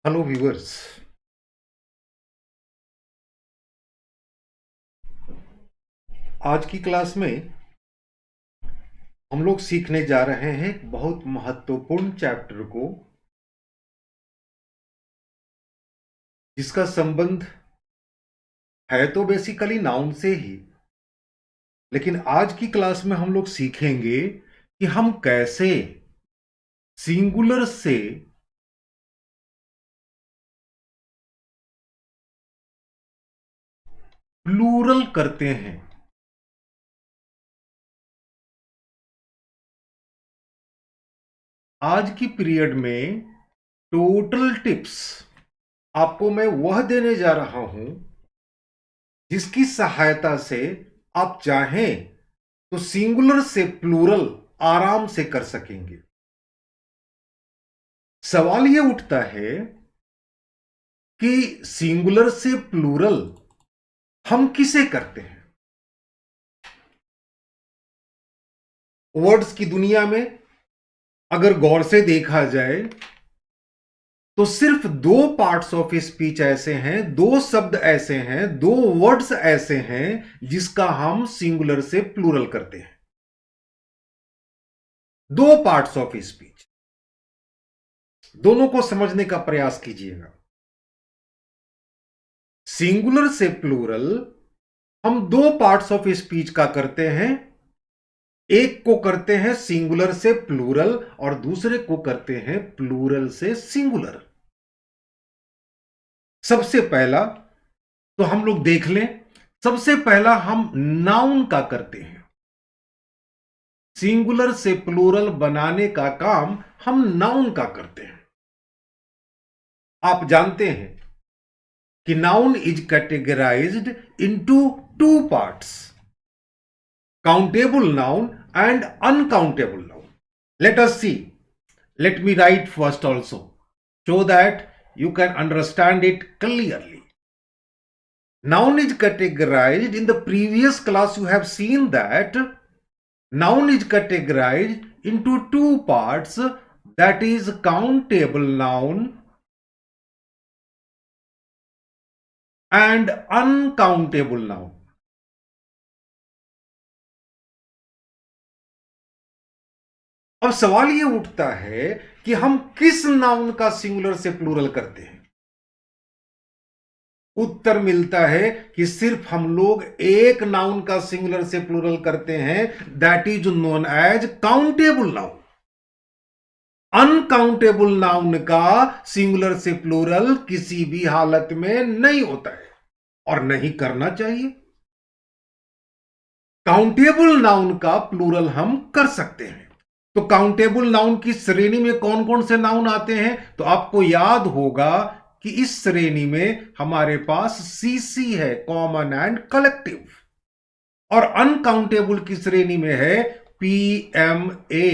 Hello viewers. आज की class में हम लोग सीखने जा रहे हैं एक बहुत महत्वपूर्ण चैप्टर को, जिसका संबंध है तो बेसिकली नाउन से ही। लेकिन आज की क्लास में हम लोग सीखेंगे कि हम कैसे सिंगुलर से प्लूरल करते हैं। आज की पीरियड में टोटल टिप्स आपको मैं वह देने जा रहा हूं जिसकी सहायता से आप चाहें तो सिंगुलर से प्लूरल आराम से कर सकेंगे। सवाल यह उठता है कि सिंगुलर से प्लूरल हम किसे करते हैं। वर्ड्स की दुनिया में अगर गौर से देखा जाए तो सिर्फ दो पार्ट्स ऑफ स्पीच ऐसे हैं, दो शब्द ऐसे हैं, दो वर्ड्स ऐसे हैं जिसका हम सिंगुलर से प्लूरल करते हैं। दो पार्ट्स ऑफ स्पीच, दोनों को समझने का प्रयास कीजिएगा। सिंगुलर से प्लूरल हम दो पार्ट्स ऑफ स्पीच का करते हैं। एक को करते हैं सिंगुलर से प्लूरल और दूसरे को करते हैं प्लूरल से सिंगुलर। सबसे पहला तो हम लोग देख लें, सबसे पहला हम नाउन का करते हैं। सिंगुलर से प्लूरल बनाने का काम हम नाउन का करते हैं। आप जानते हैं कि noun is categorised into two parts, countable noun and uncountable noun. Let us see. Let me write first also, so that you can understand it clearly. Noun is categorized, in the previous class you have seen that noun is categorized into two parts, that is countable noun and uncountable noun. अब सवाल यह उठता है कि हम किस noun का singular से प्लूरल करते हैं। उत्तर मिलता है कि सिर्फ हम लोग एक नाउन का सिंगुलर से प्लूरल करते हैं, that is known as countable noun. Uncountable noun का सिंगुलर से प्लूरल किसी भी हालत में नहीं होता है और नहीं करना चाहिए। काउंटेबल नाउन का प्लूरल हम कर सकते हैं। तो काउंटेबल नाउन की श्रेणी में कौन कौन से नाउन आते हैं, तो आपको याद होगा कि इस श्रेणी में हमारे पास सीसी है, कॉमन एंड कलेक्टिव, और अनकाउंटेबल की श्रेणी में है पीएमए,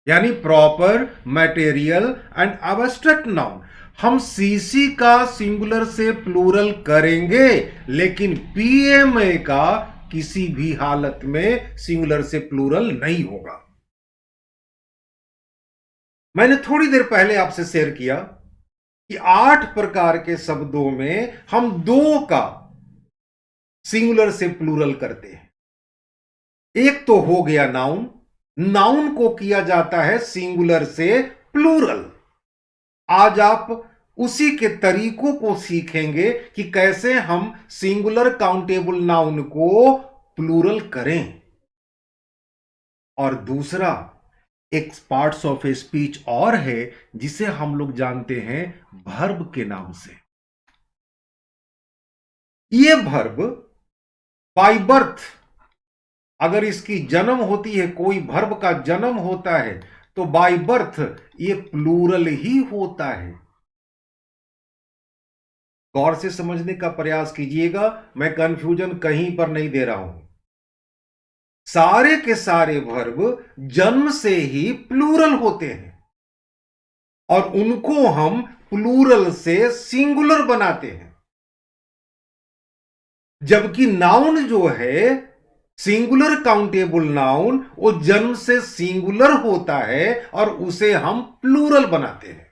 यानी proper, material and abstract noun. हम सीसी का सिंगुलर से प्लूरल करेंगे, लेकिन पीएमए का किसी भी हालत में सिंगुलर से प्लूरल नहीं होगा। मैंने थोड़ी देर पहले आपसे शेयर किया कि 8 प्रकार के शब्दों में हम दो का सिंगुलर से प्लूरल करते हैं। एक तो हो गया नाउन, नाउन को किया जाता है सिंगुलर से प्लूरल। आज आप उसी के तरीकों को सीखेंगे कि कैसे हम सिंगुलर काउंटेबल नाउन को प्लूरल करें। और दूसरा एक पार्ट्स ऑफ ए स्पीच और है जिसे हम लोग जानते हैं वर्ब के नाम से। ये वर्ब बाय बर्थ, अगर इसकी जन्म होती है, कोई वर्ब का जन्म होता है, तो बाय बर्थ ये प्लूरल ही होता है। गौर से समझने का प्रयास कीजिएगा, मैं कंफ्यूजन कहीं पर नहीं दे रहा हूं। सारे के सारे वर्ब जन्म से ही प्लूरल होते हैं और उनको हम प्लूरल से सिंगुलर बनाते हैं। जबकि नाउन जो है, सिंगुलर काउंटेबल नाउन, वो जन्म से सिंगुलर होता है और उसे हम प्लूरल बनाते हैं।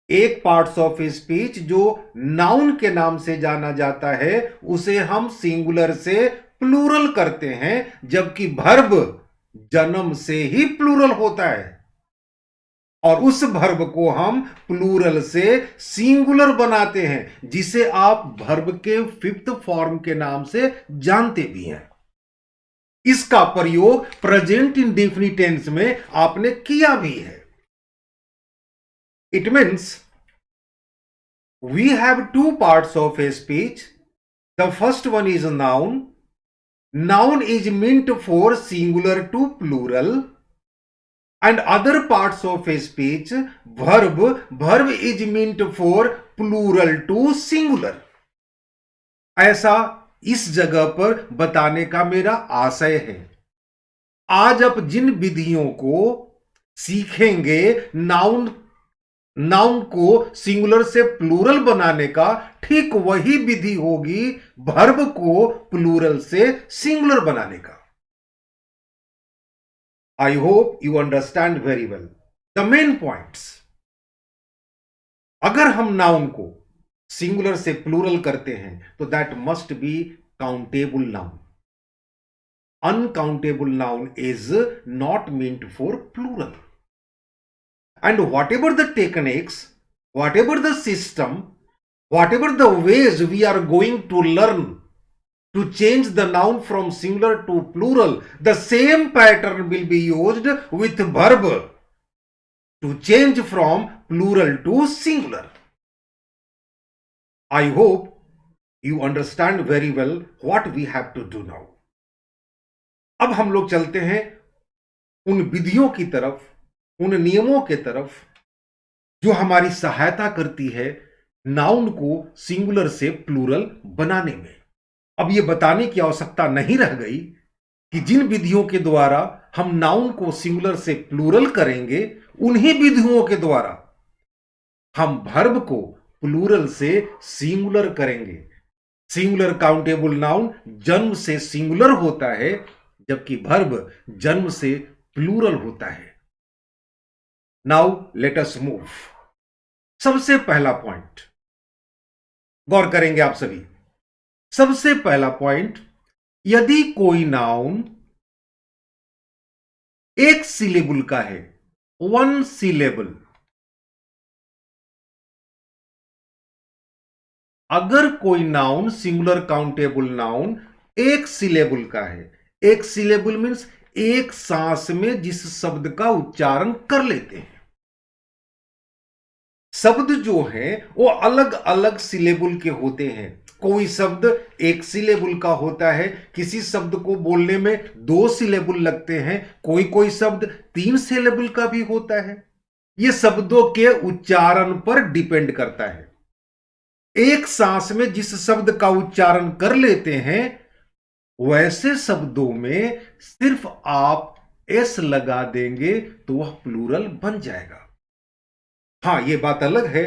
एक पार्ट्स ऑफ स्पीच जो नाउन के नाम से जाना जाता है उसे हम सिंगुलर से प्लूरल करते हैं, जबकि वर्ब जन्म से ही प्लूरल होता है और उस वर्ब को हम प्लूरल से सिंगुलर बनाते हैं, जिसे आप वर्ब के फिफ्थ फॉर्म के नाम से जानते भी हैं। इसका प्रयोग प्रेजेंट इंडेफिनिट टेंस में आपने किया भी है। It means we have two parts of a speech. The first one is noun. Noun is meant for singular to plural, and other parts of a speech, verb is meant for plural to singular. ऐसा इस जगह पर बताने का मेरा आशय है। आज आप जिन विधियों को सीखेंगे नाउन को सिंगुलर से प्लूरल बनाने का, ठीक वही विधि होगी वर्ब को प्लूरल से सिंगुलर बनाने का। I hope you understand very well the main points. अगर हम नाउन को सिंगुलर से प्लूरल करते हैं तो that must be countable noun. Uncountable noun is not meant for plural. And whatever the techniques, whatever the system, whatever the ways we are going to learn to change the noun from singular to plural, the same pattern will be used with verb to change from plural to singular. I hope you understand very well what we have to do now. अब हम लोग चलते हैं उन विधियों की तरफ, उन नियमों के तरफ जो हमारी सहायता करती है नाउन को सिंगुलर से प्लूरल बनाने में। अब यह बताने की आवश्यकता नहीं रह गई कि जिन विधियों के द्वारा हम नाउन को सिंगुलर से प्लूरल करेंगे, उन्हीं विधियों के द्वारा हम वर्ब को प्लूरल से सिंगुलर करेंगे। सिंगुलर काउंटेबल नाउन जन्म से सिंगुलर होता है, जबकि वर्ब जन्म से प्लूरल होता है। Now let us move. सबसे पहला पॉइंट गौर करेंगे आप सभी। सबसे पहला पॉइंट, यदि कोई नाउन एक सिलेबल का है, वन सिलेबल, अगर कोई नाउन सिंगुलर काउंटेबल नाउन एक सिलेबल का है, एक सिलेबल मीन्स एक सांस में जिस शब्द का उच्चारण कर लेते हैं। शब्द जो है वो अलग अलग सिलेबल के होते हैं। कोई शब्द एक सिलेबल का होता है, किसी शब्द को बोलने में दो सिलेबल लगते हैं, कोई कोई शब्द तीन सिलेबल का भी होता है। यह शब्दों के उच्चारण पर डिपेंड करता है। एक सांस में जिस शब्द का उच्चारण कर लेते हैं, वैसे शब्दों में सिर्फ आप एस लगा देंगे तो वह प्लूरल बन जाएगा। हां, यह बात अलग है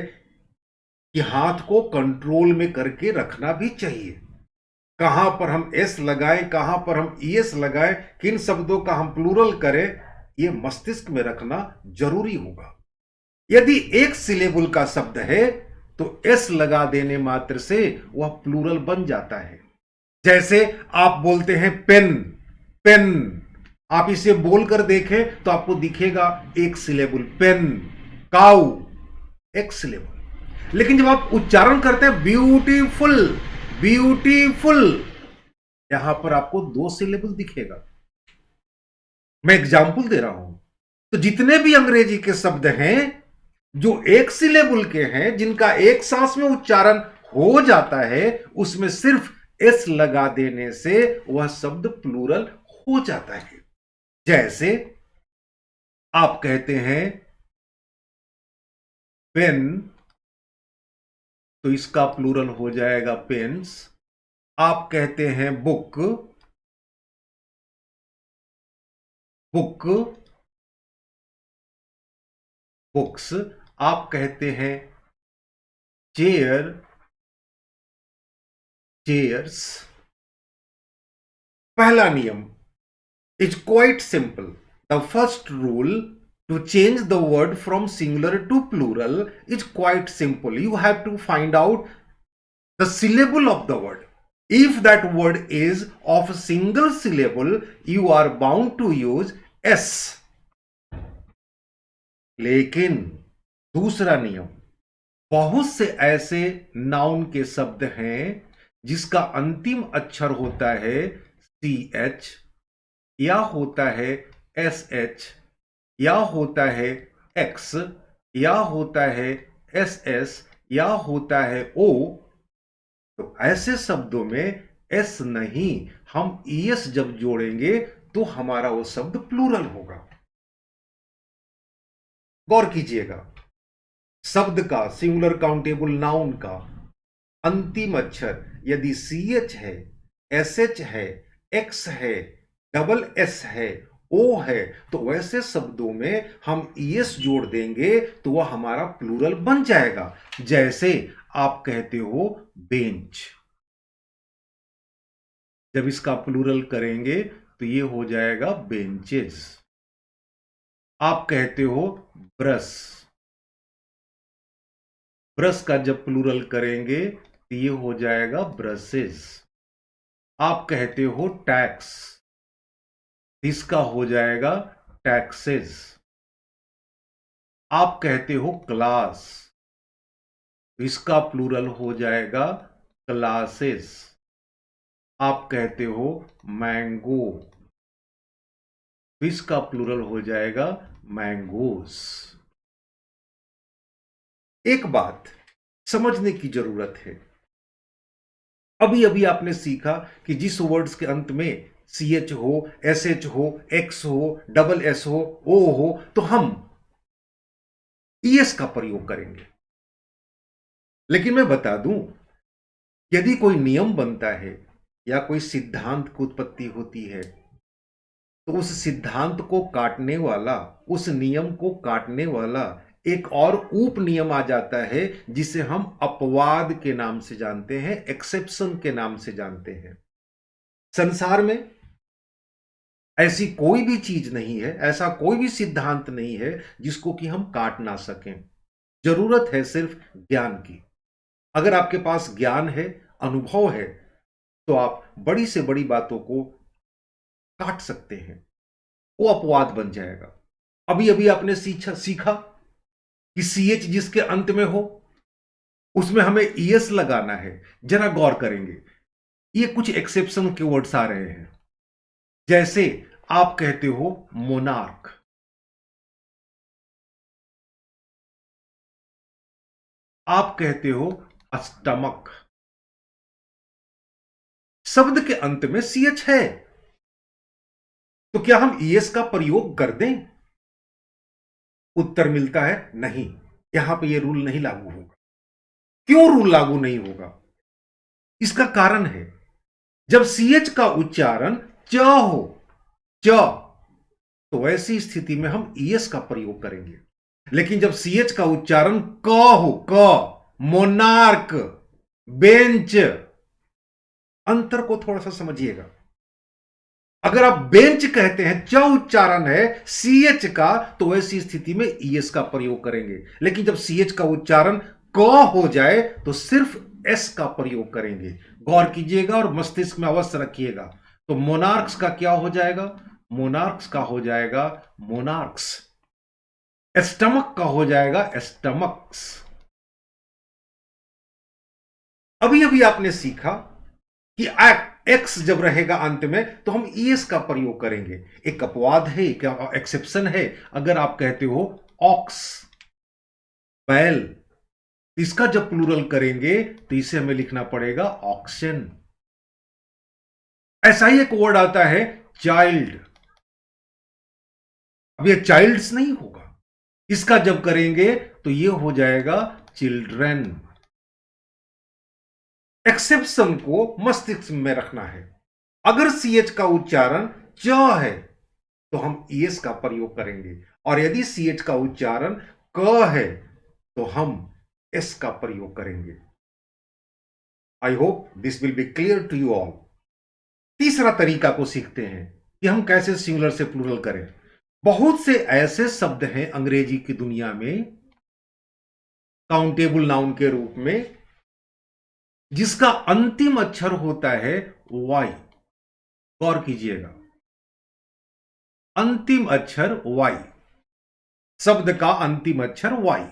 कि हाथ को कंट्रोल में करके रखना भी चाहिए। कहां पर हम एस लगाएं, कहां पर हम ईएस लगाएं, किन शब्दों का हम प्लूरल करें, यह मस्तिष्क में रखना जरूरी होगा। यदि एक सिलेबल का शब्द है तो एस लगा देने मात्र से वह प्लूरल बन जाता है। जैसे आप बोलते हैं पेन, पेन, आप इसे बोलकर देखें तो आपको दिखेगा एक सिलेबल पेन। काउ एक सिलेबल। लेकिन जब आप उच्चारण करते हैं ब्यूटीफुल, ब्यूटीफुल, यहां पर आपको दो सिलेबल दिखेगा। मैं एग्जाम्पल दे रहा हूं। तो जितने भी अंग्रेजी के शब्द हैं जो एक सिलेबल के हैं, जिनका एक सांस में उच्चारण हो जाता है, उसमें सिर्फ एस लगा देने से वह शब्द प्लूरल हो जाता है। जैसे आप कहते हैं पेन, तो इसका प्लूरल हो जाएगा पेन्स। आप कहते हैं बुक, बुक, बुक्स। आप कहते हैं चेयर, चेयर्स। पहला नियम is quite simple. The first rule, To change the word from singular to plural is quite simple. You have to find out the syllable of the word. If that word is of a single syllable, you are bound to use S. लेकिन दूसरा नियम, बहुत से ऐसे noun के शब्द हैं जिसका अंतिम अक्षर होता है CH, या होता है SH, या होता है X, या होता है SS, या होता है O। तो ऐसे शब्दों में S नहीं, हम ES जब जोड़ेंगे तो हमारा वो शब्द प्लूरल होगा। गौर कीजिएगा, शब्द का, सिंगुलर काउंटेबल नाउन का अंतिम अक्षर यदि CH है, SH है, X है, डबल S है, O है, तो वैसे शब्दों में हम ES जोड़ देंगे तो वह हमारा प्लूरल बन जाएगा। जैसे आप कहते हो बेंच, जब इसका प्लूरल करेंगे तो ये हो जाएगा बेंचेस। आप कहते हो ब्रश, ब्रश का जब प्लूरल करेंगे तो ये हो जाएगा ब्रशेस। आप कहते हो टैक्स, इसका हो जाएगा टैक्सेस। आप कहते हो क्लास, इसका प्लूरल हो जाएगा क्लासेस। आप कहते हो मैंगो, इसका प्लूरल हो जाएगा मैंगोस। एक बात समझने की जरूरत है, अभी अभी आपने सीखा कि जिस वर्ड्स के अंत में CH हो, SH हो, X हो, डबल S हो, O हो, तो हम ES का प्रयोग करेंगे। लेकिन मैं बता दूं, यदि कोई नियम बनता है या कोई सिद्धांत की उत्पत्ति होती है तो उस सिद्धांत को काटने वाला, उस नियम को काटने वाला एक और उप नियम आ जाता है जिसे हम अपवाद के नाम से जानते हैं, एक्सेप्शन के नाम से जानते हैं। संसार में ऐसी कोई भी चीज नहीं है, ऐसा कोई भी सिद्धांत नहीं है जिसको कि हम काट ना सकें। जरूरत है सिर्फ ज्ञान की। अगर आपके पास ज्ञान है, अनुभव है, तो आप बड़ी से बड़ी बातों को काट सकते हैं, वो अपवाद बन जाएगा। अभी अभी आपने सीखा कि CH जिसके अंत में हो उसमें हमें ES लगाना है। जरा गौर करेंगे, ये कुछ एक्सेप्शन के वर्ड्स आ रहे हैं। जैसे आप कहते हो मोनार्क, आप कहते हो स्टमक, शब्द के अंत में CH है, तो क्या हम ES का प्रयोग कर दें? उत्तर मिलता है नहीं, यहां पे ये रूल नहीं लागू होगा। क्यों रूल लागू नहीं होगा? इसका कारण है, जब CH का उच्चारण च हो, च, तो ऐसी स्थिति में हम ES का प्रयोग करेंगे। लेकिन जब CH का उच्चारण क हो, क, मोनार्क, बेंच, अंतर को थोड़ा सा समझिएगा। अगर आप बेंच कहते हैं, च उच्चारण है CH का, तो ऐसी स्थिति में ES का प्रयोग करेंगे। लेकिन जब CH का उच्चारण क हो जाए तो सिर्फ S का प्रयोग करेंगे। गौर कीजिएगा और मस्तिष्क में अवश्य रखिएगा। तो मोनार्क्स का क्या हो जाएगा? मोनार्क्स का हो जाएगा मोनार्क्स। स्टमक का हो जाएगा स्टमक्स। अभी अभी आपने सीखा कि X जब रहेगा अंत में तो हम ES का प्रयोग करेंगे। एक अपवाद है, एक एक्सेप्शन है। अगर आप कहते हो ऑक्स, बैल, इसका जब प्लूरल करेंगे तो इसे हमें लिखना पड़ेगा ऑक्शन। ऐसा ही एक वर्ड आता है चाइल्ड, अब ये चाइल्ड्स नहीं होगा, इसका जब करेंगे तो ये हो जाएगा चिल्ड्रन। एक्सेप्शन को मस्तिष्क में रखना है। अगर CH का उच्चारण च है तो हम ES का प्रयोग करेंगे, और यदि CH का उच्चारण क है तो हम S का प्रयोग करेंगे। I hope this will be clear to you all. तीसरा तरीका को सीखते हैं कि हम कैसे सिंगुलर से प्लूरल करें। बहुत से ऐसे शब्द हैं अंग्रेजी की दुनिया में काउंटेबल नाउन के रूप में जिसका अंतिम अक्षर होता है वाई। गौर कीजिएगा, अंतिम अक्षर वाई, शब्द का अंतिम अक्षर वाई।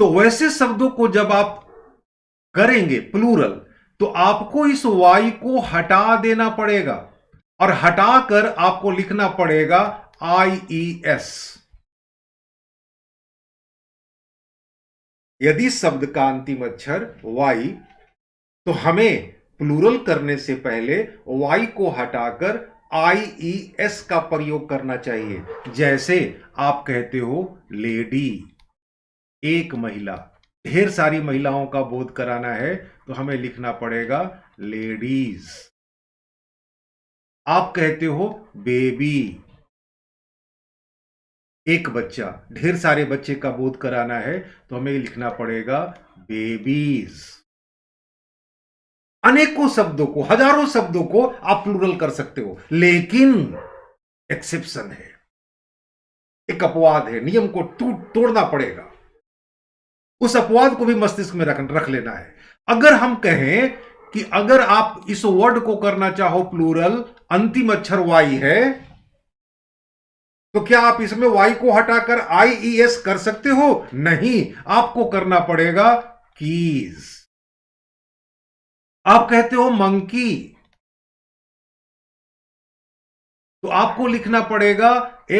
तो वैसे शब्दों को जब आप करेंगे प्लूरल, तो आपको इस वाई को हटा देना पड़ेगा और हटाकर आपको लिखना पड़ेगा IES। यदि शब्द का अंतिम अक्षर वाई, तो हमें प्लूरल करने से पहले वाई को हटाकर IES का प्रयोग करना चाहिए। जैसे आप कहते हो लेडी, एक महिला, ढेर सारी महिलाओं का बोध कराना है तो हमें लिखना पड़ेगा लेडीज। आप कहते हो बेबी, एक बच्चा, ढेर सारे बच्चे का बोध कराना है तो हमें लिखना पड़ेगा बेबीज। अनेकों शब्दों को, हजारों शब्दों को आप प्लूरल कर सकते हो, लेकिन एक्सेप्शन है, एक अपवाद है, नियम को तोड़ना पड़ेगा। उस अपवाद को भी मस्तिष्क में रख लेना है। अगर हम कहें कि अगर आप इस वर्ड को करना चाहो प्लूरल, अंतिम अक्षर वाई है, तो क्या आप इसमें वाई को हटाकर IES कर सकते हो? नहीं, आपको करना पड़ेगा कीज। आप कहते हो मंकी, तो आपको लिखना पड़ेगा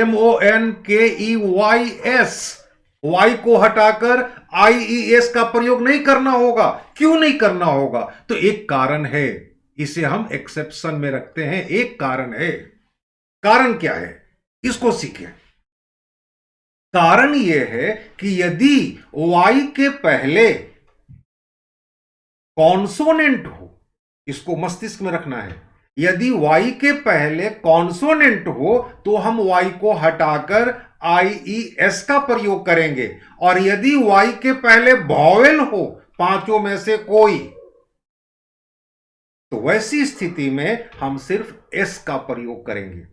MONKEYS। वाई को हटाकर IES का प्रयोग नहीं करना होगा। क्यों नहीं करना होगा? तो एक कारण है, इसे हम एक्सेप्शन में रखते हैं। एक कारण है। कारण क्या है? इसको सीखें। कारण यह है कि यदि वाई के पहले कॉन्सोनेंट हो, इसको मस्तिष्क में रखना है, यदि वाई के पहले कॉन्सोनेंट हो तो हम वाई को हटाकर IES का प्रयोग करेंगे, और यदि वाई के पहले वॉवेल हो, पांचों में से कोई, तो वैसी स्थिति में हम सिर्फ S का प्रयोग करेंगे।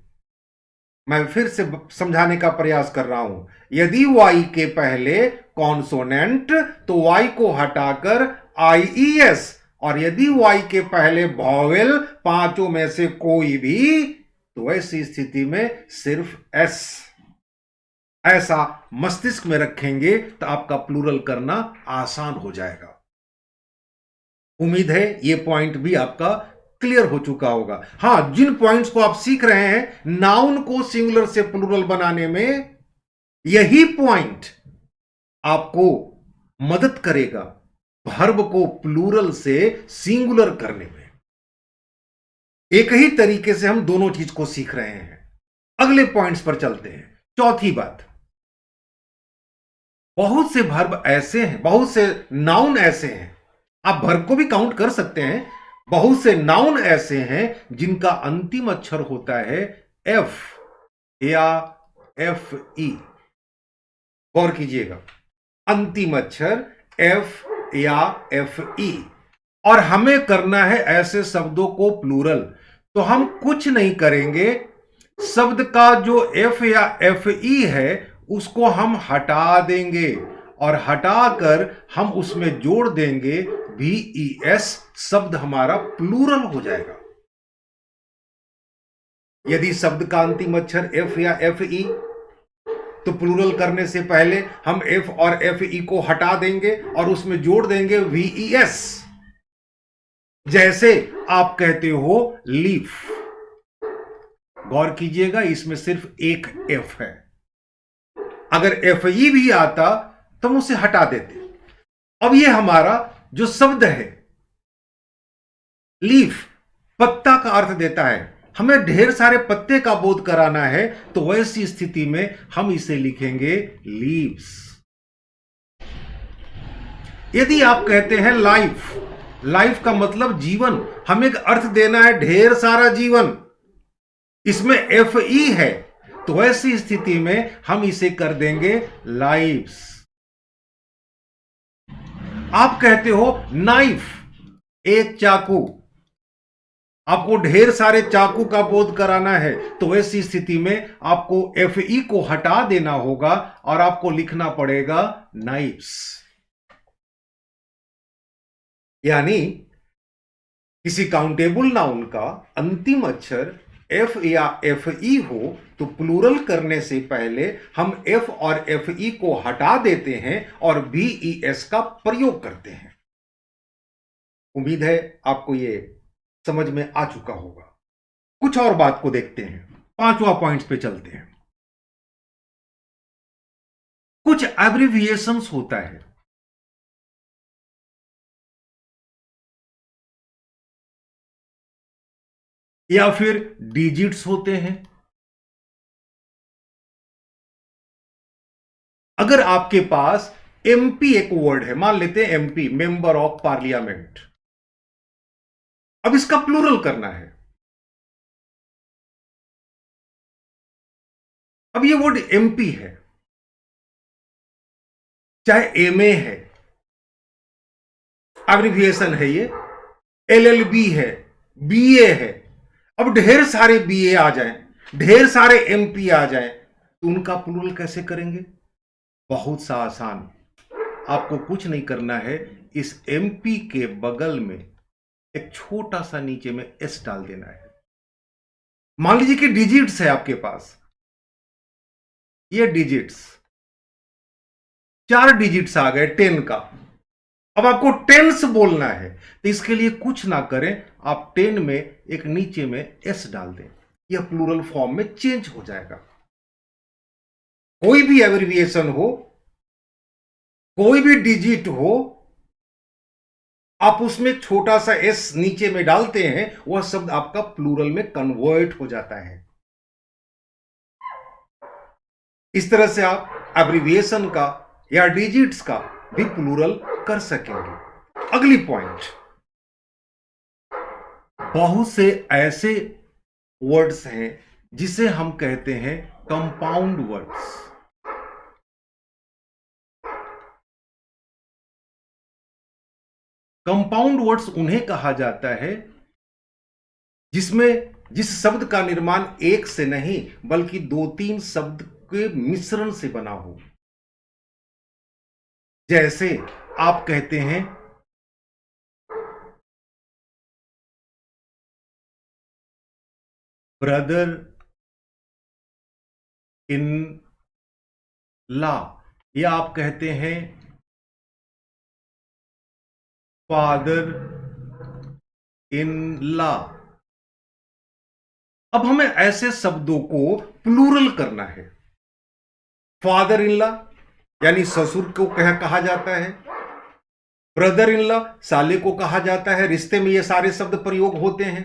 मैं फिर से समझाने का प्रयास कर रहा हूं। यदि वाई के पहले कॉन्सोनेंट, तो वाई को हटाकर IES, और यदि वाई के पहले वॉवेल, पांचों में से कोई भी, तो ऐसी स्थिति में सिर्फ S। ऐसा मस्तिष्क में रखेंगे तो आपका प्लूरल करना आसान हो जाएगा। उम्मीद है यह पॉइंट भी आपका क्लियर हो चुका होगा। हां, जिन पॉइंट्स को आप सीख रहे हैं नाउन को सिंगुलर से प्लूरल बनाने में, यही पॉइंट आपको मदद करेगा वर्ब को प्लूरल से सिंगुलर करने में। एक ही तरीके से हम दोनों चीज को सीख रहे हैं। अगले पॉइंट्स पर चलते हैं। चौथी बात, बहुत से वर्ब ऐसे हैं, बहुत से नाउन ऐसे हैं, आप वर्ब को भी काउंट कर सकते हैं, बहुत से नाउन ऐसे हैं जिनका अंतिम अक्षर होता है F या FE। गौर कीजिएगा, अंतिम अक्षर F या FE, और हमें करना है ऐसे शब्दों को प्लूरल। तो हम कुछ नहीं करेंगे, शब्द का जो F या FE है उसको हम हटा देंगे, और हटाकर हम उसमें जोड़ देंगे VES। शब्द हमारा प्लूरल हो जाएगा। यदि शब्द का अंतिम अक्षर F या FE, तो प्लूरल करने से पहले हम F और FE को हटा देंगे और उसमें जोड़ देंगे VES। जैसे आप कहते हो लीफ, गौर कीजिएगा इसमें सिर्फ एक F है। अगर FE भी आता तो हम उसे हटा देते। अब यह हमारा जो शब्द है लीफ, पत्ता का अर्थ देता है, हमें ढेर सारे पत्ते का बोध कराना है, तो वैसी स्थिति में हम इसे लिखेंगे लीव्स। यदि आप कहते हैं लाइफ, लाइफ का मतलब जीवन, हमें अर्थ देना है ढेर सारा जीवन, इसमें FE है, तो ऐसी स्थिति में हम इसे कर देंगे लाइव्स। आप कहते हो नाइफ, एक चाकू, आपको ढेर सारे चाकू का बोध कराना है, तो ऐसी स्थिति में आपको FE को हटा देना होगा और आपको लिखना पड़ेगा नाइफ्स। यानी किसी काउंटेबल नाउन का अंतिम अक्षर F या FE हो तो प्लूरल करने से पहले हम F और FE को हटा देते हैं और BES का प्रयोग करते हैं। उम्मीद है आपको ये समझ में आ चुका होगा। कुछ और बात को देखते हैं, 5वां पॉइंट्स पे चलते हैं। कुछ एब्रिविएशंस होता है, या फिर डिजिट्स होते हैं। अगर आपके पास MP एक वर्ड है, मान लेते हैं MP, मेंबर ऑफ पार्लियामेंट, अब इसका प्लूरल करना है। अब ये वर्ड MP है, चाहे MA है, एब्रिविएशन है ये, LLB है, BA है। अब ढेर सारे BA आ जाएं, ढेर सारे MP आ जाएं, तो उनका प्लूरल कैसे करेंगे? बहुत सा आसान, आपको कुछ नहीं करना है, इस MP के बगल में एक छोटा सा नीचे में S डाल देना है। मान लीजिए कि डिजिट्स है आपके पास, ये डिजिट्स 4 डिजिट्स आ गए 10 का। अब आपको टेंस बोलना है, तो इसके लिए कुछ ना करें, आप 10 में एक नीचे में S डाल दें, यह प्लूरल फॉर्म में चेंज हो जाएगा। कोई भी एब्रिविएशन हो, कोई भी डिजिट हो, आप उसमें छोटा सा S नीचे में डालते हैं, वह शब्द आपका प्लूरल में कन्वर्ट हो जाता है। इस तरह से आप एब्रिविएशन का या डिजिट्स का भी प्लूरल कर सकेंगे। अगली पॉइंट, बहुत से ऐसे वर्ड्स हैं जिसे हम कहते हैं कंपाउंड वर्ड्स। कंपाउंड वर्ड्स उन्हें कहा जाता है जिस शब्द का निर्माण एक से नहीं बल्कि 2-3 शब्द के मिश्रण से बना हो। जैसे आप कहते हैं ब्रदर इन लॉ, या आप कहते हैं फादर इन लॉ। अब हमें ऐसे शब्दों को प्लूरल करना है। फादर इन लॉ यानी ससुर को कहा जाता है, ब्रदर इन लॉ साले को कहा जाता है, रिश्ते में ये सारे शब्द प्रयोग होते हैं।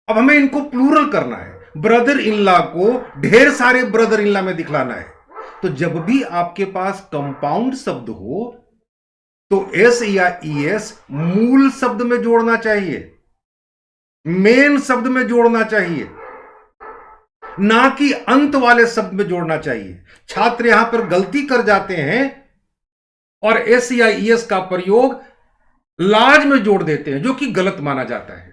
अब हमें इनको प्लूरल करना है, ब्रदर इन लॉ को ढेर सारे ब्रदर इन लॉ में दिखलाना है। तो जब भी आपके पास कंपाउंड शब्द हो तो S या ES मूल शब्द में जोड़ना चाहिए, मेन शब्द में जोड़ना चाहिए, ना कि अंत वाले शब्द में जोड़ना चाहिए। छात्र यहां पर गलती कर जाते हैं और S या ES का प्रयोग लाज में जोड़ देते हैं, जो कि गलत माना जाता है।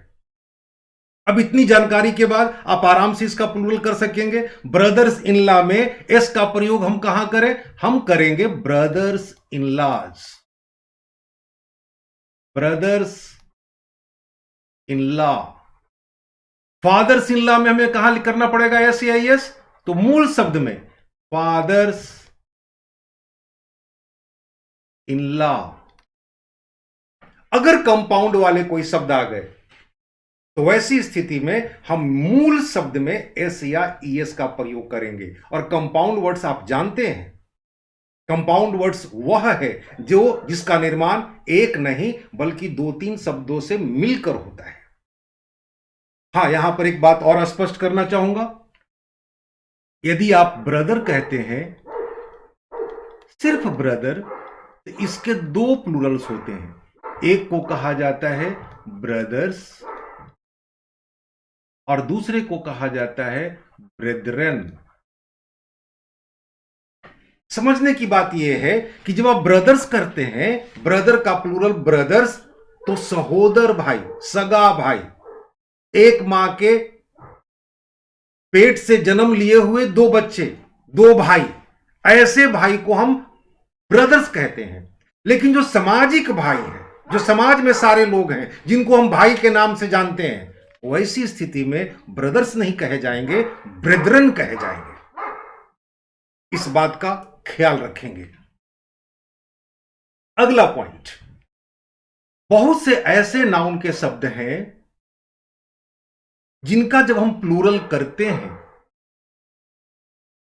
अब इतनी जानकारी के बाद आप आराम से इसका प्लूरल कर सकेंगे। ब्रदर्स इन लॉ में S का प्रयोग हम कहां करें? हम करेंगे brothers in laws, brothers in law. Fathers in law में हमें कहां करना पड़ेगा S या ES? तो मूल शब्द में फादर्स इन लॉ। अगर कंपाउंड वाले कोई शब्द आ गए तो वैसी स्थिति में हम मूल शब्द में S या ES का प्रयोग करेंगे। और कंपाउंड वर्ड्स आप जानते हैं, कंपाउंड वर्ड्स वह है जिसका निर्माण एक नहीं बल्कि 2-3 शब्दों से मिलकर होता है। हां, यहां पर एक बात और स्पष्ट करना चाहूंगा, यदि आप ब्रदर कहते हैं, सिर्फ ब्रदर, तो इसके 2 प्लूरल्स होते हैं। एक को कहा जाता है ब्रदर्स और दूसरे को कहा जाता है ब्रेदरन। समझने की बात यह है कि जब आप ब्रदर्स करते हैं, ब्रदर का प्लूरल ब्रदर्स, तो सहोदर भाई, सगा भाई। एक मां के पेट से जन्म लिए हुए दो बच्चे, दो भाई, ऐसे भाई को हम ब्रदर्स कहते हैं। लेकिन जो सामाजिक भाई हैं, जो समाज में सारे लोग हैं जिनको हम भाई के नाम से जानते हैं, वैसी स्थिति में ब्रदर्स नहीं कहे जाएंगे, ब्रेदरन कहे जाएंगे। इस बात का ख्याल रखेंगे। अगला पॉइंट, बहुत से ऐसे नाउन के शब्द हैं जिनका जब हम प्लूरल करते हैं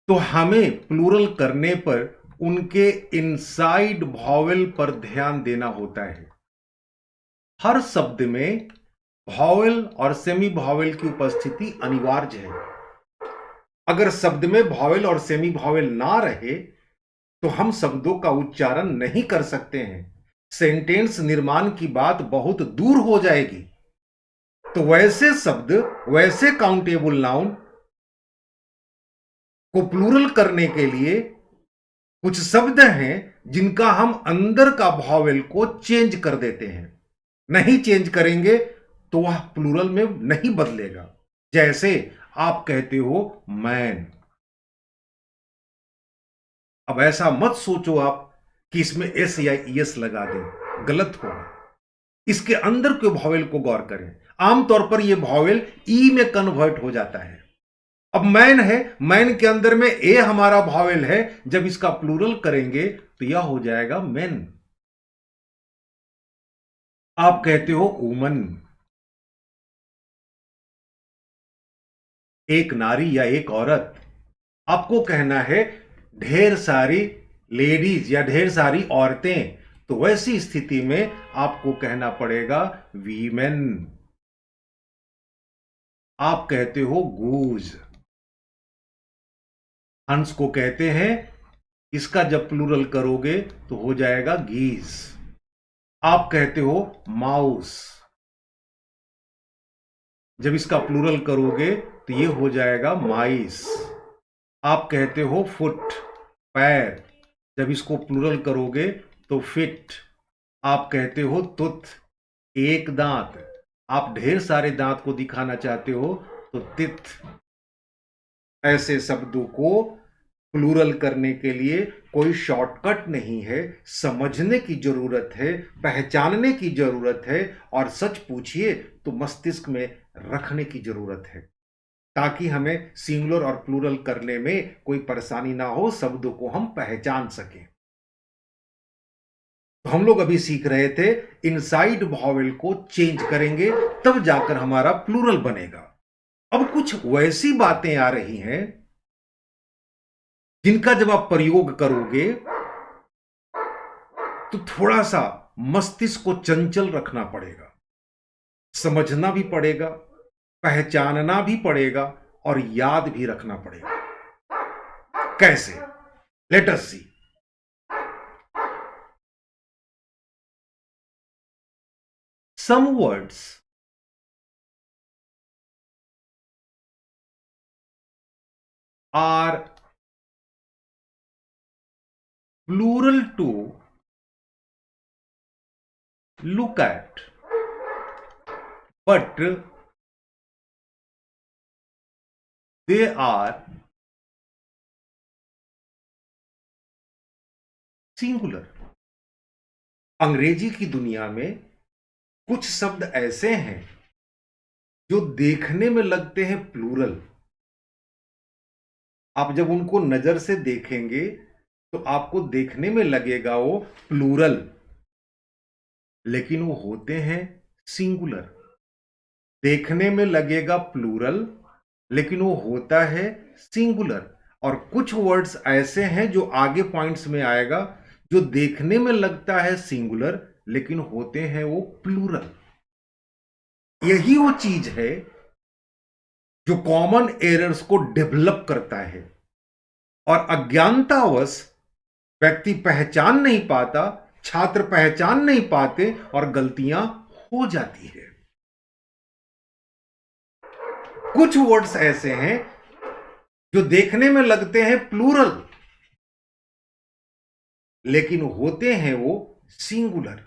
तो हमें प्लूरल करने पर उनके इनसाइड वॉवेल पर ध्यान देना होता है। हर शब्द में वॉवेल और सेमी वॉवेल की उपस्थिति अनिवार्य है। अगर शब्द में वॉवेल और सेमी वॉवेल ना रहे तो हम शब्दों का उच्चारण नहीं कर सकते हैं, सेंटेंस निर्माण की बात बहुत दूर हो जाएगी। तो वैसे शब्द, वैसे काउंटेबल नाउन को प्लूरल करने के लिए कुछ शब्द हैं जिनका हम अंदर का वॉवेल को चेंज कर देते हैं। नहीं चेंज करेंगे तो वह प्लूरल में नहीं बदलेगा। जैसे आप कहते हो मैन। अब ऐसा मत सोचो आप कि इसमें एस या ईएस लगा दें, गलत होगा। इसके अंदर के वॉवेल को गौर करें। आमतौर पर यह वॉवेल ई में कन्वर्ट हो जाता है। अब मैन है, मैन के अंदर में ए हमारा वॉवेल है, जब इसका प्लूरल करेंगे तो यह हो जाएगा मेन। आप कहते हो वुमन, एक नारी या एक औरत। आपको कहना है ढेर सारी लेडीज या ढेर सारी औरतें, तो वैसी स्थिति में आपको कहना पड़ेगा वीमेन। आप कहते हो गूज, हंस को कहते हैं, इसका जब प्लूरल करोगे तो हो जाएगा गीज। आप कहते हो माउस, जब इसका प्लूरल करोगे तो ये हो जाएगा माइस। आप कहते हो फुट, पैर, जब इसको प्लूरल करोगे तो फिट। आप कहते हो तुथ, एक दांत, आप ढेर सारे दांत को दिखाना चाहते हो तो तिथ। ऐसे शब्दों को प्लूरल करने के लिए कोई शॉर्टकट नहीं है, समझने की जरूरत है, पहचानने की जरूरत है, और सच पूछिए तो मस्तिष्क में रखने की जरूरत है, ताकि हमें सिंगुलर और प्लूरल करने में कोई परेशानी ना हो, शब्दों को हम पहचान सकें। तो हम लोग अभी सीख रहे थे इनसाइड वॉवेल को चेंज करेंगे तब जाकर हमारा प्लूरल बनेगा। अब कुछ वैसी बातें आ रही हैं जिनका जब आप प्रयोग करोगे तो थोड़ा सा मस्तिष्क को चंचल रखना पड़ेगा, समझना भी पड़ेगा, पहचानना भी पड़ेगा और याद भी रखना पड़ेगा। कैसे? Let us see. Some words are plural to look at, but they are singular. अंग्रेजी की दुनिया में कुछ शब्द ऐसे हैं जो देखने में लगते हैं प्लूरल। आप जब उनको नजर से देखेंगे तो आपको देखने में लगेगा वो प्लूरल, लेकिन वो होते हैं सिंगुलर। देखने में लगेगा प्लूरल, लेकिन वो होता है सिंगुलर। और कुछ वर्ड्स ऐसे हैं जो आगे पॉइंट्स में आएगा, जो देखने में लगता है सिंगुलर लेकिन होते हैं वो प्लूरल। यही वो चीज है जो कॉमन एरर्स को डेवलप करता है, और अज्ञानतावश व्यक्ति पहचान नहीं पाता, छात्र पहचान नहीं पाते और गलतियां हो जाती है। कुछ वर्ड्स ऐसे हैं जो देखने में लगते हैं प्लूरल लेकिन होते हैं वो सिंगुलर।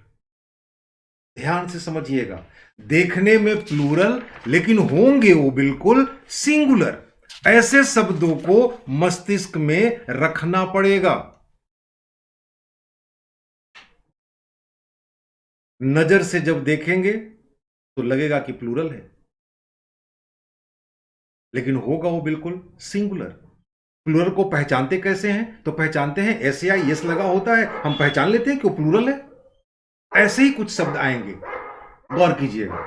ध्यान से समझिएगा, देखने में प्लूरल लेकिन होंगे वो बिल्कुल सिंगुलर। ऐसे शब्दों को मस्तिष्क में रखना पड़ेगा। नजर से जब देखेंगे तो लगेगा कि प्लूरल है, लेकिन होगा वो बिल्कुल सिंगुलर। प्लूरल को पहचानते कैसे हैं? तो पहचानते हैं एस या यस लगा होता है, हम पहचान लेते हैं कि वो प्लूरल है। ऐसे ही कुछ शब्द आएंगे, गौर कीजिएगा।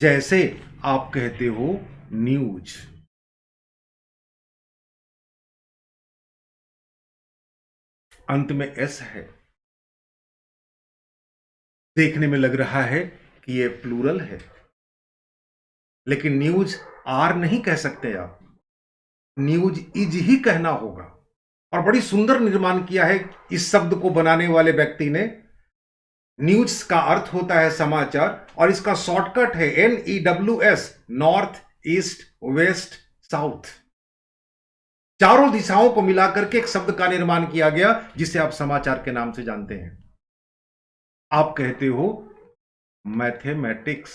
जैसे आप कहते हो न्यूज, अंत में एस है, देखने में लग रहा है कि यह प्लूरल है, लेकिन न्यूज आर नहीं कह सकते आप, न्यूज इज ही कहना होगा। और बड़ी सुंदर निर्माण किया है इस शब्द को बनाने वाले व्यक्ति ने। न्यूज का अर्थ होता है समाचार, और इसका शॉर्टकट है NEWS, north, east, west, south. चारों दिशाओं को मिलाकर के एक शब्द का निर्माण किया गया जिसे आप समाचार के नाम से जानते हैं। आप कहते हो मैथमेटिक्स,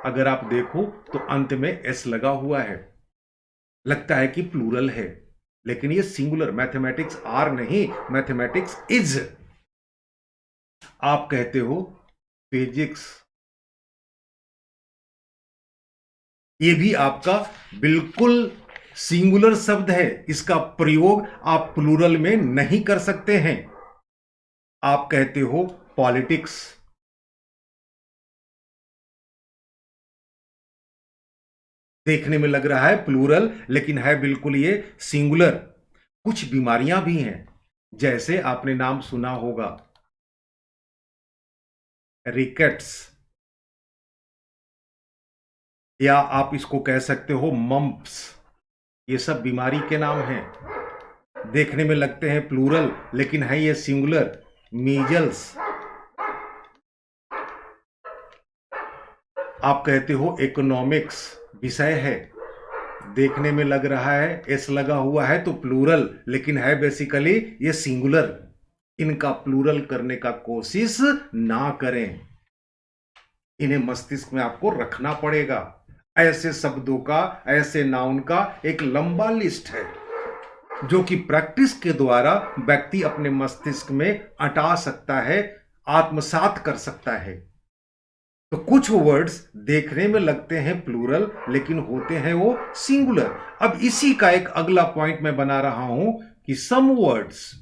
अगर आप देखो तो अंत में एस लगा हुआ है, लगता है कि प्लूरल है, लेकिन ये सिंगुलर, मैथमेटिक्स आर नहीं, मैथमेटिक्स इज। आप कहते हो फिजिक्स, ये भी आपका बिल्कुल सिंगुलर शब्द है, इसका प्रयोग आप प्लूरल में नहीं कर सकते हैं। आप कहते हो पॉलिटिक्स, देखने में लग रहा है प्लूरल, लेकिन है बिल्कुल ये सिंगुलर। कुछ बीमारियां भी हैं, जैसे आपने नाम सुना होगा रिकेट्स, या आप इसको कह सकते हो मम्प्स। ये सब बीमारी के नाम हैं, देखने में लगते हैं प्लूरल, लेकिन है ये सिंगुलर। मीजल्स, आप कहते हो इकोनॉमिक्स, विषय है, देखने में लग रहा है एस लगा हुआ है तो प्लूरल, लेकिन है बेसिकली ये सिंगुलर। इनका प्लूरल करने का कोशिश ना करें, इन्हें मस्तिष्क में आपको रखना पड़ेगा। ऐसे शब्दों का, ऐसे नाउन का एक लंबा लिस्ट है जो कि प्रैक्टिस के द्वारा व्यक्ति अपने मस्तिष्क में अटा सकता है, आत्मसात कर सकता है। तो कुछ वर्ड्स देखने में लगते हैं प्लूरल, लेकिन होते हैं वो सिंगुलर। अब इसी का एक अगला पॉइंट मैं बना रहा हूं कि some words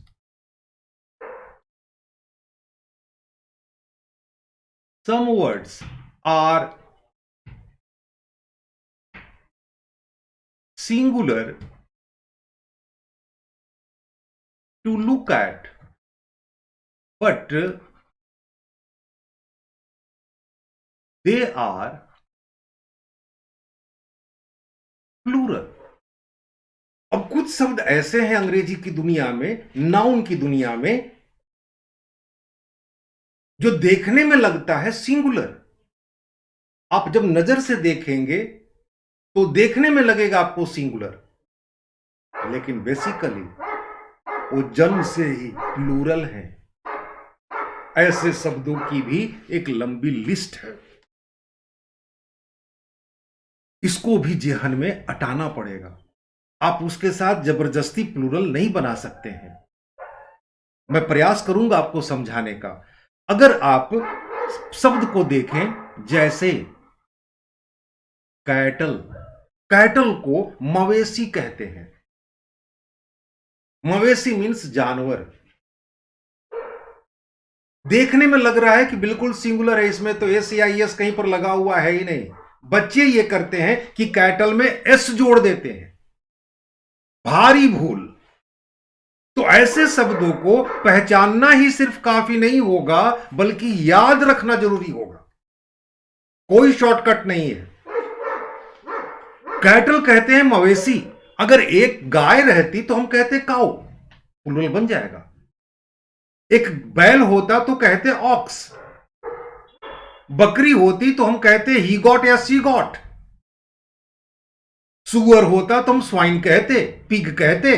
are singular to look at, but they are plural। अब कुछ शब्द ऐसे हैं अंग्रेजी की दुनिया में, नाउन की दुनिया में, जो देखने में लगता है सिंगुलर। आप जब नजर से देखेंगे तो देखने में लगेगा आपको सिंगुलर, लेकिन बेसिकली वो जन्म से ही प्लूरल है। ऐसे शब्दों की भी एक लंबी लिस्ट है, इसको भी जेहन में अटाना पड़ेगा। आप उसके साथ जबरदस्ती प्लूरल नहीं बना सकते हैं। मैं प्रयास करूंगा आपको समझाने का। अगर आप शब्द को देखें, जैसे कैटल, कैटल को मवेशी कहते हैं। मवेशी मीन्स जानवर, देखने में लग रहा है कि बिल्कुल सिंगुलर है, इसमें तो एस या एस कहीं पर लगा हुआ है ही नहीं। बच्चे ये करते हैं कि कैटल में एस जोड़ देते हैं, भारी भूल। तो ऐसे शब्दों को पहचानना ही सिर्फ काफी नहीं होगा, बल्कि याद रखना जरूरी होगा। कोई शॉर्टकट नहीं है। कैटल कहते हैं मवेशी, अगर एक गाय रहती तो हम कहते काऊ, प्लूरल बन जाएगा। एक बैल होता तो कहते ऑक्स, बकरी होती तो हम कहते ही गॉट या सी गॉट, सुअर होता तो हम स्वाइन कहते, पिग कहते।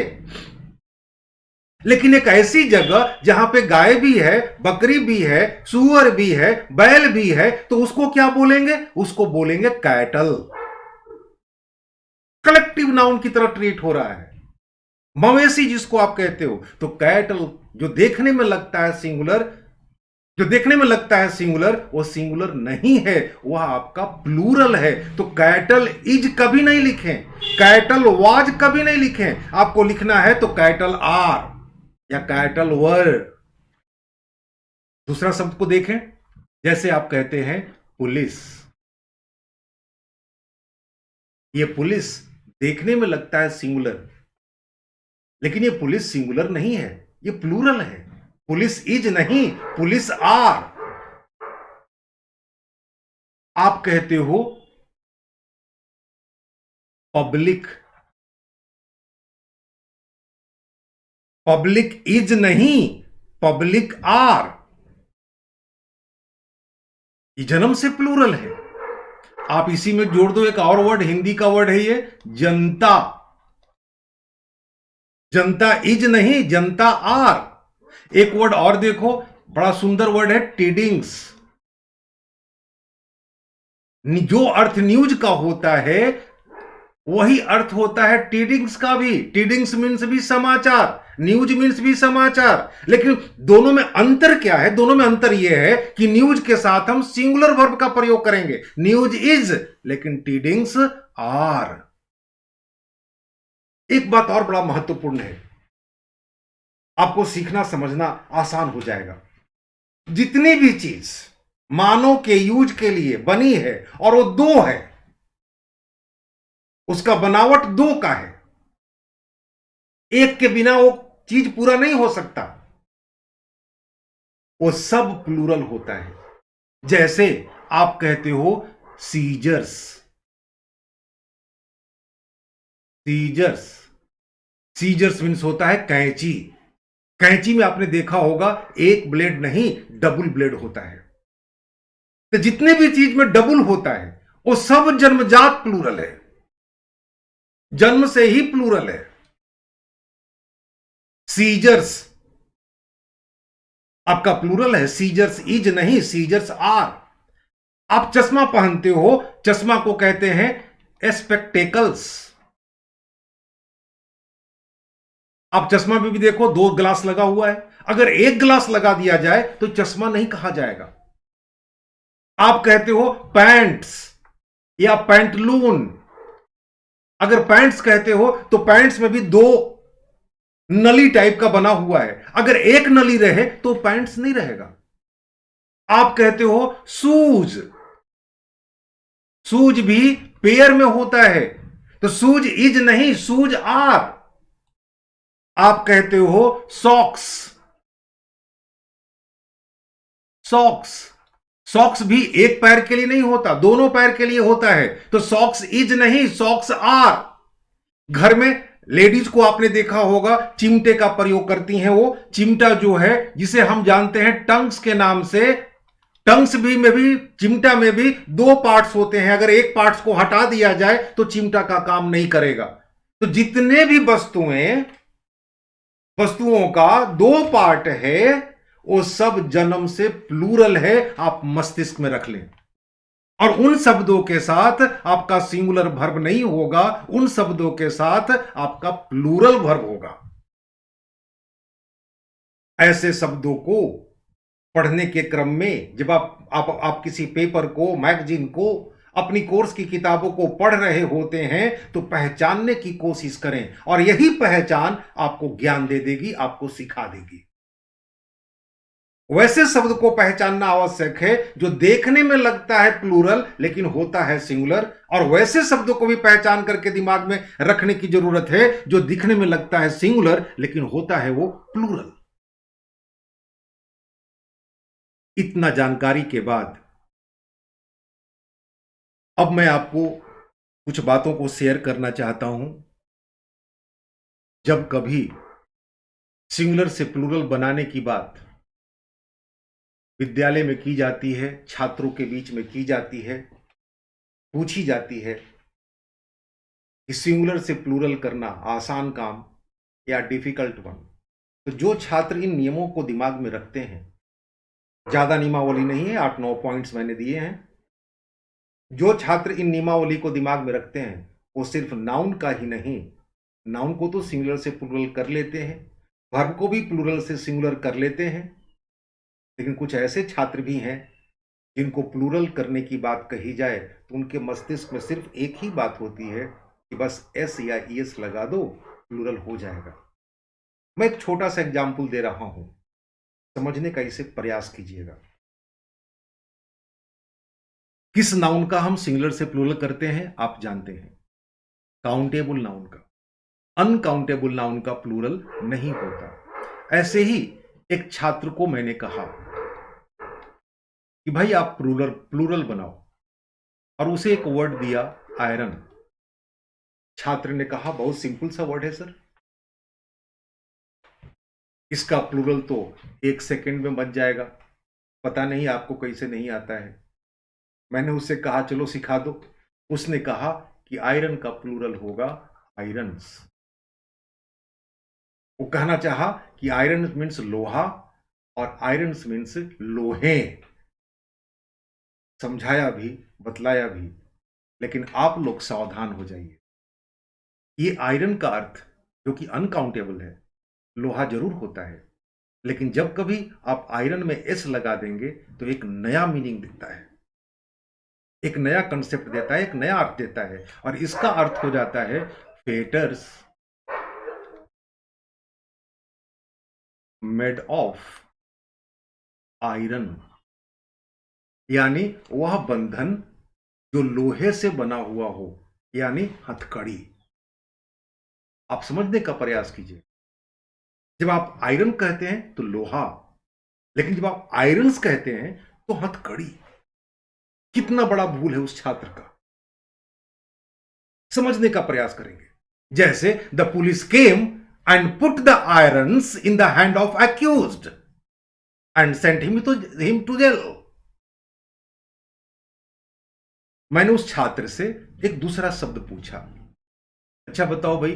लेकिन एक ऐसी जगह जहां पे गाय भी है, बकरी भी है, सूअर भी है, बैल भी है, तो उसको क्या बोलेंगे? उसको बोलेंगे कैटल। कलेक्टिव नाउन की तरह ट्रीट हो रहा है। मवेशी जिसको आप कहते हो, तो कैटल जो देखने में लगता है सिंगुलर, वो सिंगुलर नहीं है, वह आपका प्लूरल है। तो कैटल इज कभी नहीं लिखें, कैटल वाज कभी नहीं लिखें। आपको लिखना है तो कैटल आर या कैटल वर। दूसरा शब्द को देखें, जैसे आप कहते हैं पुलिस। ये पुलिस देखने में लगता है सिंगुलर, लेकिन ये पुलिस सिंगुलर नहीं है, ये प्लूरल है। पुलिस इज नहीं, पुलिस आर। आप कहते हो पब्लिक, पब्लिक इज नहीं, पब्लिक आर। ये जन्म से प्लूरल है। आप इसी में जोड़ दो एक और वर्ड, हिंदी का वर्ड है ये जनता। जनता इज नहीं, जनता आर। एक वर्ड और देखो, बड़ा सुंदर वर्ड है टीडिंग्स। जो अर्थ न्यूज का होता है वही अर्थ होता है टीडिंग्स का भी। टीडिंग्स मीन्स भी समाचार, न्यूज मीन्स भी समाचार। लेकिन दोनों में अंतर क्या है? दोनों में अंतर यह है कि न्यूज के साथ हम सिंगुलर वर्ब का प्रयोग करेंगे, न्यूज इज, लेकिन टीडिंग्स आर। एक बात और बड़ा महत्वपूर्ण है, आपको सीखना समझना आसान हो जाएगा। जितनी भी चीज मानव के यूज के लिए बनी है और वो दो है, उसका बनावट दो का है, एक के बिना वो चीज पूरा नहीं हो सकता, वो सब प्लूरल होता है। जैसे आप कहते हो सीजर्स, सीजर्स, सीजर्स मीन्स होता है कैंची। कैंची में आपने देखा होगा एक ब्लेड नहीं, डबल ब्लेड होता है। तो जितने भी चीज में डबल होता है वो सब जन्मजात प्लूरल है, जन्म से ही प्लूरल है। सीजर्स आपका प्लूरल है, सीजर्स इज नहीं, सीजर्स आर। आप चश्मा पहनते हो, चश्मा को कहते हैं स्पेक्टेकल्स। आप चश्मा में भी देखो दो ग्लास लगा हुआ है, अगर एक ग्लास लगा दिया जाए तो चश्मा नहीं कहा जाएगा। आप कहते हो पैंट्स या पैंटलून, अगर पैंट्स कहते हो तो पैंट्स में भी दो नली टाइप का बना हुआ है, अगर एक नली रहे तो पैंट्स नहीं रहेगा। आप कहते हो शूज, शूज भी पेयर में होता है, तो शूज इज नहीं, शूज आर। आप कहते हो सॉक्स, सॉक्स, सॉक्स भी एक पैर के लिए नहीं होता, दोनों पैर के लिए होता है, तो सॉक्स इज नहीं, सॉक्स आर। घर में लेडीज को आपने देखा होगा चिमटे का प्रयोग करती हैं, वो चिमटा जो है जिसे हम जानते हैं टंग्स के नाम से, टंग्स भी में भी, चिमटा में भी दो पार्ट्स होते हैं, अगर एक पार्ट्स को हटा दिया जाए तो चिमटा का काम नहीं करेगा। तो जितने भी वस्तुओं का दो पार्ट है वो सब जन्म से प्लूरल है, आप मस्तिष्क में रख लें। और उन शब्दों के साथ आपका सिंगुलर वर्ब नहीं होगा, उन शब्दों के साथ आपका प्लूरल वर्ब होगा। ऐसे शब्दों को पढ़ने के क्रम में जब आप किसी पेपर को, मैगजीन को, अपनी कोर्स की किताबों को पढ़ रहे होते हैं तो पहचानने की कोशिश करें, और यही पहचान आपको ज्ञान दे देगी, आपको सिखा देगी। वैसे शब्द को पहचानना आवश्यक है जो देखने में लगता है प्लूरल लेकिन होता है सिंगुलर, और वैसे शब्दों को भी पहचान करके दिमाग में रखने की जरूरत है जो दिखने में लगता है सिंगुलर लेकिन होता है वो प्लूरल। इतना जानकारी के बाद अब मैं आपको कुछ बातों को शेयर करना चाहता हूं। जब कभी सिंगुलर से प्लूरल बनाने की बात विद्यालय में की जाती है, छात्रों के बीच में की जाती है, पूछी जाती है कि सिंगुलर से प्लूरल करना आसान काम या डिफिकल्ट वन, तो जो छात्र इन नियमों को दिमाग में रखते हैं, ज्यादा नियमावली नहीं है, 8-9 पॉइंट्स मैंने दिए हैं, जो छात्र इन नियमावली को दिमाग में रखते हैं वो सिर्फ नाउन का ही नहीं, नाउन को तो सिंगुलर से प्लूरल कर लेते हैं, वर्ब को भी प्लूरल से सिंगुलर कर लेते हैं, लेकिन कुछ ऐसे छात्र भी हैं जिनको प्लूरल करने की बात कही जाए तो उनके मस्तिष्क में सिर्फ एक ही बात होती है कि बस एस या ईएस लगा दो, प्लूरल हो जाएगा। मैं एक छोटा सा एग्जाम्पल दे रहा हूं, समझने का इसे प्रयास कीजिएगा। किस नाउन का हम सिंगुलर से प्लूरल करते हैं आप जानते हैं, काउंटेबल नाउन का। अनकाउंटेबल नाउन का प्लूरल नहीं होता। ऐसे ही एक छात्र को मैंने कहा कि भाई आप प्लूरल प्लूरल बनाओ, और उसे एक वर्ड दिया आयरन। छात्र ने कहा बहुत सिंपल सा वर्ड है सर, इसका प्लूरल तो 1 सेकंड में बन जाएगा, पता नहीं आपको कैसे नहीं आता है। मैंने उससे कहा चलो सिखा दो। उसने कहा कि आयरन का प्लूरल होगा आयरन्स। वो कहना चाहा कि आयरन मीन्स लोहा और आयरन्स मीन्स लोहे। समझाया भी, बतलाया भी, लेकिन आप लोग सावधान हो जाइए। ये आयरन का अर्थ जो कि अनकाउंटेबल है, लोहा जरूर होता है, लेकिन जब कभी आप आयरन में एस लगा देंगे तो एक नया मीनिंग देता है, एक नया कंसेप्ट देता है, एक नया अर्थ देता है, और इसका अर्थ हो जाता है फेटर्स मेड ऑफ आयरन, यानी वह बंधन जो लोहे से बना हुआ हो, यानी हथकड़ी। आप समझने का प्रयास कीजिए। जब आप आयरन कहते हैं तो लोहा, लेकिन जब आप आयरन्स कहते हैं तो हथकड़ी। कितना बड़ा भूल है उस छात्र का, समझने का प्रयास करेंगे। जैसे the police came and put the irons in the hand of accused and sent him to jail. मैंने उस छात्र से एक दूसरा शब्द पूछा, अच्छा बताओ भाई,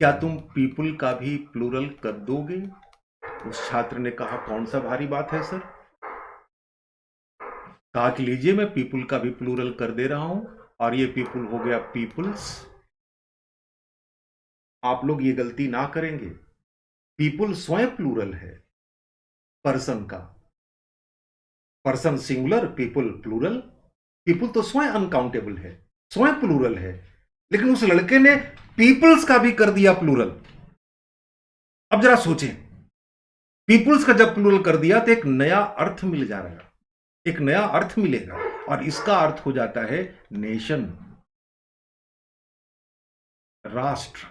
क्या तुम पीपुल का भी प्लूरल कर दोगे? उस छात्र ने कहा कौन सा भारी बात है सर। कहा कि लीजिए मैं पीपुल का भी प्लूरल कर दे रहा हूं, और ये पीपुल हो गया पीपुल्स। आप लोग ये गलती ना करेंगे, पीपुल स्वयं प्लूरल है पर्सन का, person singular, people plural. People तो स्वयं अनकाउंटेबल है, स्वयं प्लूरल है, लेकिन उस लड़के ने पीपल्स का भी कर दिया प्लूरल। अब जरा सोचें, पीपुल्स का जब प्लूरल कर दिया तो एक नया अर्थ मिल जा रहा है, एक नया अर्थ मिलेगा, और इसका अर्थ हो जाता है नेशन, राष्ट्र।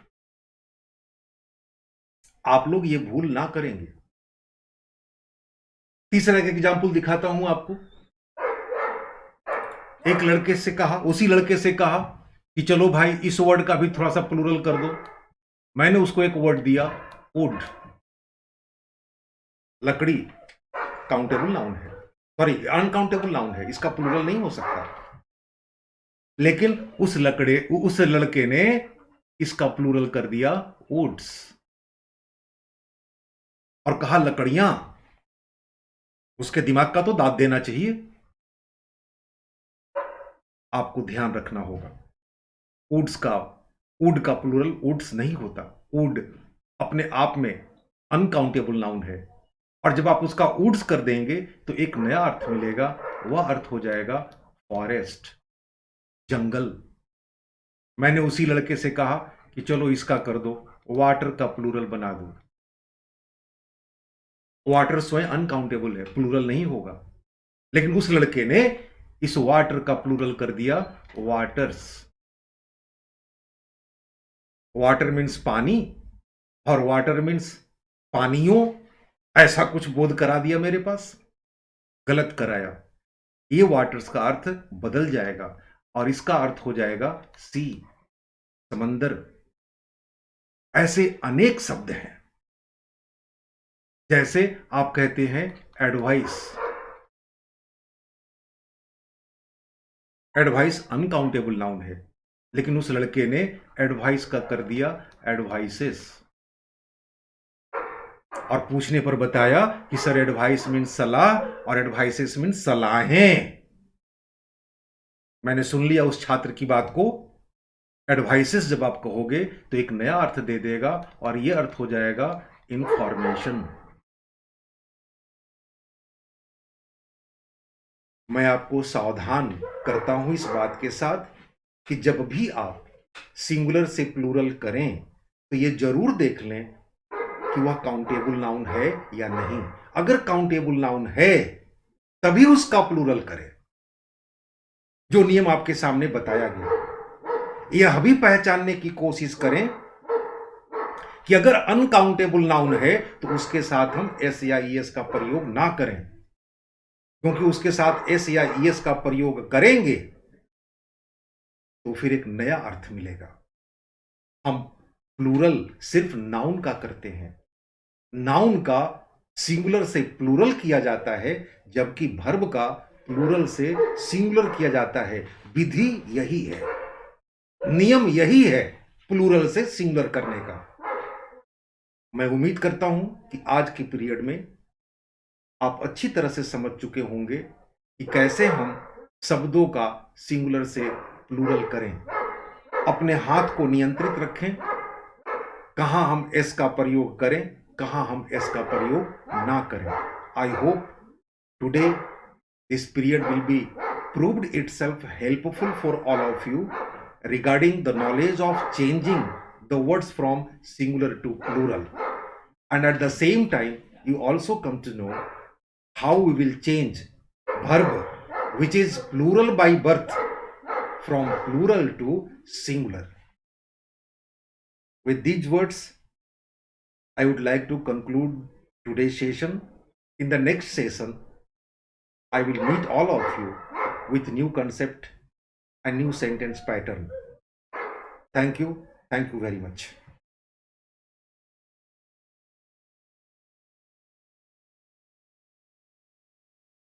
आप लोग ये भूल ना करेंगे। तीसरा एक एग्जाम्पल दिखाता हूं आपको। एक लड़के से कहा, उसी लड़के से कहा कि चलो भाई इस वर्ड का भी थोड़ा सा प्लूरल कर दो। मैंने उसको एक वर्ड दिया वुड। लकड़ी काउंटेबल नाउन है, सॉरी अनकाउंटेबल नाउन है, इसका प्लूरल नहीं हो सकता, लेकिन उस लड़के ने इसका प्लूरल कर दिया वुड्स और कहा लकड़ियां। उसके दिमाग का तो दाद देना चाहिए। आपको ध्यान रखना होगा, वुड का प्लूरल वुड्स नहीं होता। वुड अपने आप में अनकाउंटेबल नाउन है, और जब आप उसका वुड्स कर देंगे तो एक नया अर्थ मिलेगा, वह अर्थ हो जाएगा फॉरेस्ट, जंगल। मैंने उसी लड़के से कहा कि चलो इसका कर दो, वाटर का प्लूरल बना दो। वाटर स्वयं अनकाउंटेबल है, प्लूरल नहीं होगा, लेकिन उस लड़के ने इस वाटर का प्लूरल कर दिया वाटर्स। वाटर मीन्स पानी, और वाटर मीन्स पानियों, ऐसा कुछ बोध करा दिया मेरे पास, गलत कराया। ये वाटर्स का अर्थ बदल जाएगा और इसका अर्थ हो जाएगा सी, समंदर। ऐसे अनेक शब्द हैं। जैसे आप कहते हैं एडवाइस, एडवाइस अनकाउंटेबल नाउन है, लेकिन उस लड़के ने एडवाइस का कर दिया एडवाइसेस। और पूछने पर बताया कि सर एडवाइस मीन्स सलाह और एडवाइसेस मीन्स सलाहें। मैंने सुन लिया उस छात्र की बात को। एडवाइसेस जब आप कहोगे तो एक नया अर्थ दे देगा और यह अर्थ हो जाएगा इंफॉर्मेशन। मैं आपको सावधान करता हूं इस बात के साथ कि जब भी आप सिंगुलर से प्लूरल करें तो यह जरूर देख लें कि वह काउंटेबल नाउन है या नहीं। अगर काउंटेबल नाउन है तभी उसका प्लूरल करें, जो नियम आपके सामने बताया गया। यह भी पहचानने की कोशिश करें कि अगर अनकाउंटेबल नाउन है तो उसके साथ हम एस या ईएस का प्रयोग ना करें, क्योंकि उसके साथ एस या ईएस का प्रयोग करेंगे तो फिर एक नया अर्थ मिलेगा। हम प्लूरल सिर्फ नाउन का करते हैं, नाउन का सिंगुलर से प्लूरल किया जाता है, जबकि वर्ब का प्लूरल से सिंगुलर किया जाता है। विधि यही है, नियम यही है प्लूरल से सिंगुलर करने का। मैं उम्मीद करता हूं कि आज के पीरियड में आप अच्छी तरह से समझ चुके होंगे कि कैसे हम शब्दों का सिंगुलर से प्लूरल करें। अपने हाथ को नियंत्रित रखें, कहां हम एस का प्रयोग करें, कहां हम एस का प्रयोग ना करें। I hope today this period will be proved itself helpful for all of you regarding the knowledge of changing the words from singular to plural, and at the same time you also come to know how we will change verb which is plural by birth from plural to singular. With these words I would like to conclude today's session. In the next session I will meet all of you with new concept and new sentence pattern. Thank you very much.